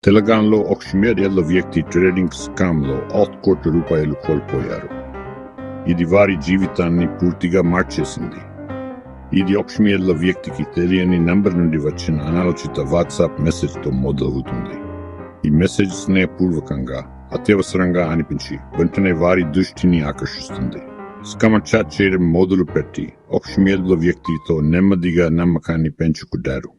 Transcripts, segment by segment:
తెలంగాణలో ఒక షిమేరియల్ల వ్యక్తి ట్రేడింగ్ స్కామ్లో 6 కోట్ల రూపాయలు కోల్పోయారు. ఇది వారి జీవితాన్ని పూర్తిగా మార్చేసింది. ఇది ఒక షిమేరియల్ల వ్యక్తికి తెలియని నంబర్ నుండి వచ్చిన అనాలోచిత వాట్సాప్ మెసేజ్తో మొదలవుతుంది. ఈ మెసేజ్ స్నేహపూర్వకంగా, అత్యవసరంగా అనిపించి వెంటనే వారి దృష్టిని ఆకర్షిస్తుంది. స్కామర్ చాట్ చేయడం మొదలు పెట్టి ఒక షిమేరియల్ల వ్యక్తితో నెమ్మదిగా నమ్మకాన్ని పెంచుకుంటారు.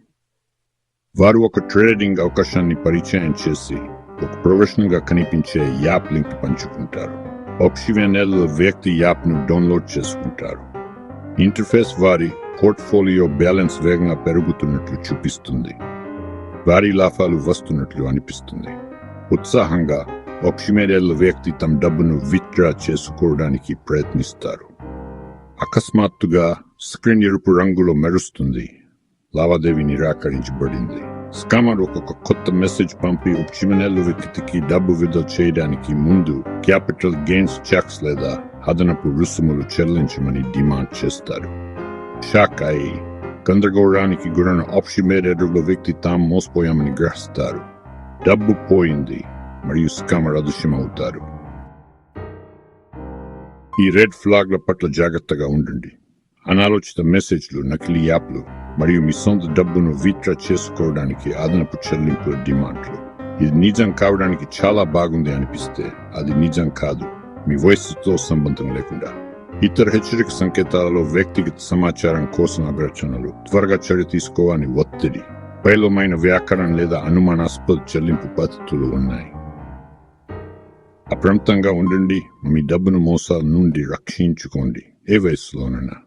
వారు ఒక ట్రేడింగ్ అవకాశాన్ని పరిచయం చేసి ఒక ప్రొఫెషనల్ గా కనిపించే యాప్ లింక్ పంచుకుంటారు. ఒక షిమేరియల్ల వ్యక్తి యాప్ ను డౌన్లోడ్ చేసుకుంటారు. ఇంటర్ఫేస్ వారి పోర్ట్ఫోలియో బ్యాలెన్స్ వేగంగా పెరుగుతున్నట్లు చూపిస్తుంది. భారీ లాభాలు వస్తున్నట్లు అనిపిస్తుంది. ఉత్సాహంగా ఒక షిమేరియల్ల వ్యక్తి తమ డబ్బును విత్డ్రా చేసుకోవడానికి ప్రయత్నిస్తారు. అకస్మాత్తుగా స్క్రీన్ ఎరుపు రంగులో మెరుస్తుంది. లావాదేవీ నిరాకరించబడింది. స్కామర్ ఒక కొత్త మెసేజ్ పంపి ఒక షిమేరియల్ల వ్యక్తికి డబ్బు విడుదల చేయడానికి ముందు క్యాపిటల్ గెయిన్స్ చెక్స్ లేదా అదనపు రుసుములు చెల్లించమని డిమాండ్ చేస్తారు. షాక్ అయి గందరగోళానికి గురైన ఒక షిమేరియల్ల వ్యక్తి తాము మోసపోయామని గ్రహిస్తారు. డబ్బు పోయింది మరియు స్కామర్ అదృశ్యమవుతారు. ఈ రెడ్ ఫ్లాగ్ల పట్ల జాగ్రత్తగా ఉండండి. అనాలోచిత మెసేజ్లు, నకిలీ యాప్లు మరియు మీ సొంత డబ్బును విత్డ్రా చేసుకోవడానికి అదనపు చెల్లింపుల డిమాండ్లు. ఇది నిజం కావడానికి చాలా బాగుంది అనిపిస్తే అది నిజం కాదు, మీ వయస్సుతో సంబంధం లేకుండా. ఇతర హెచ్చరిక సంకేతాలలో వ్యక్తిగత సమాచారం కోసం అభ్యర్థనలు, త్వరగా చర్య తీసుకోవాలని ఒత్తిడి, పేలవమైన వ్యాకరణ లేదా అనుమానాస్పద చెల్లింపు పద్ధతులు ఉన్నాయి. అప్రమత్తంగా ఉండండి. మీ డబ్బును మోసాల నుండి రక్షించుకోండి, ఏ వయసులోనైనా.